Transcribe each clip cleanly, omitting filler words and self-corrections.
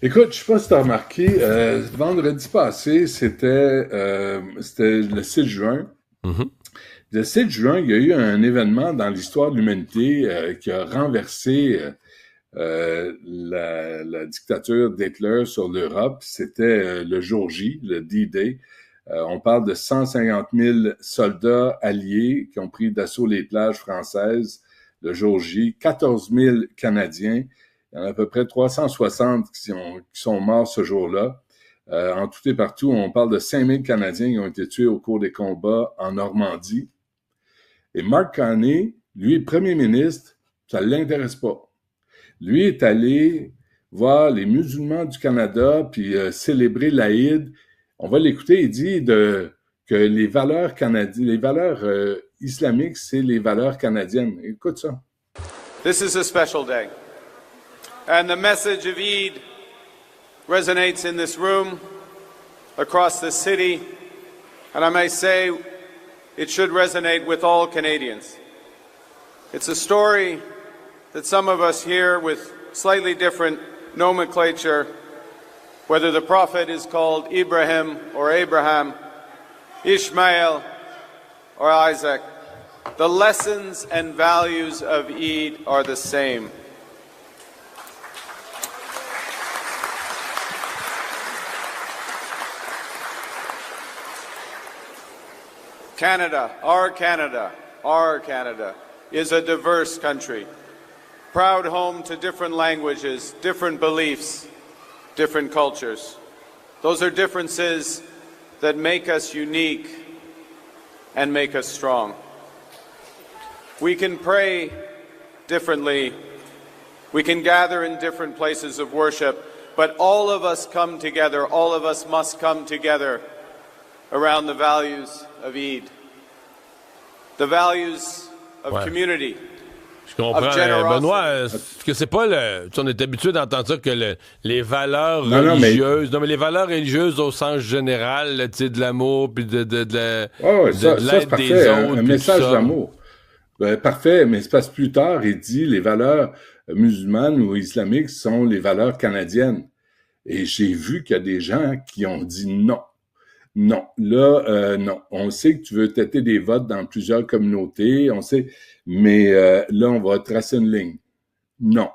Écoute, je sais pas si tu as remarqué, vendredi passé, c'était le 6 juin. Mhm. Le 7 juin, il y a eu un événement dans l'histoire de l'humanité qui a renversé la dictature d'Hitler sur l'Europe. C'était le jour J, le D-Day. On parle de 150 000 soldats alliés qui ont pris d'assaut les plages françaises le jour J, 14 000 Canadiens. Il y en a à peu près 360 qui sont morts ce jour-là. En tout et partout, on parle de 5 000 Canadiens qui ont été tués au cours des combats en Normandie. Et Mark Carney, lui, premier ministre, ça ne l'intéresse pas. Lui est allé voir les musulmans du Canada puis célébrer l'Aïd. On va l'écouter, il dit que les valeurs canadiennes, les valeurs islamiques, c'est les valeurs canadiennes. Écoute ça. This is a special day. And the message of Eid resonates in this room, across the city, and I may say it should resonate with all Canadians. It's a story that some of us hear with slightly different nomenclature, whether the prophet is called Ibrahim or Abraham, Ishmael or Isaac. The lessons and values of Eid are the same. Canada, our Canada, is a diverse country, proud home to different languages, different beliefs, different cultures. Those are differences that make us unique and make us strong. We can pray differently, we can gather in different places of worship, but all of us come together, all of us must come together around the values of Eid, the values of Ouais. community, Je comprends. of generosity. Benoît, que c'est pas le. Tu sais, on est habitué d'entendre ça que les valeurs Non, mais religieuses. Non, mais les valeurs religieuses au sens général, là, tu sais, de l'amour, puis ouais, de ça c'est l'aide des parfait, autres, un puis tout message ça. d'amour. Ben, parfait, mais c'est parce que plus tard, il dit les valeurs musulmanes ou islamiques sont les valeurs canadiennes. Et j'ai vu qu'il y a des gens qui ont dit non. Non, là, non. On sait que tu veux têter des votes dans plusieurs communautés, on sait, mais là, on va tracer une ligne. Non.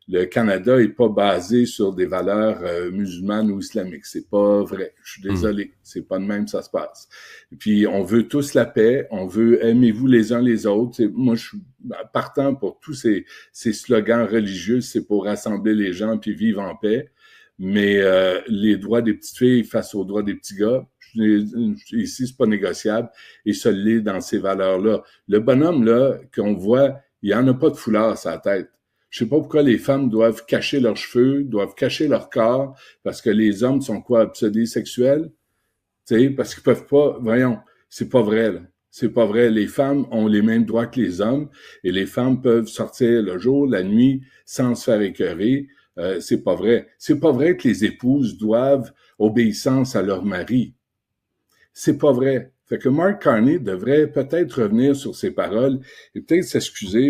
Le Canada est pas basé sur des valeurs musulmanes ou islamiques. C'est pas vrai. Je suis Hmm. désolé. C'est pas de même ça se passe. Et puis, on veut tous la paix. On veut aimez-vous les uns les autres. Moi, je suis partant pour tous ces slogans religieux. C'est pour rassembler les gens puis vivre en paix. Mais les droits des petites filles face aux droits des petits gars, ici, c'est pas négociable. Et ça l'est dans ces valeurs-là. Le bonhomme, là, qu'on voit, il y en a pas de foulard à sa tête. Je sais pas pourquoi les femmes doivent cacher leurs cheveux, doivent cacher leur corps, parce que les hommes sont quoi, obsédés sexuels? Tu sais, parce qu'ils peuvent pas, voyons, c'est pas vrai, là. C'est pas vrai. Les femmes ont les mêmes droits que les hommes et les femmes peuvent sortir le jour, la nuit, sans se faire écœurer. C'est pas vrai. C'est pas vrai que les épouses doivent obéissance à leur mari. C'est pas vrai. Fait que Mark Carney devrait peut-être revenir sur ses paroles et peut-être s'excuser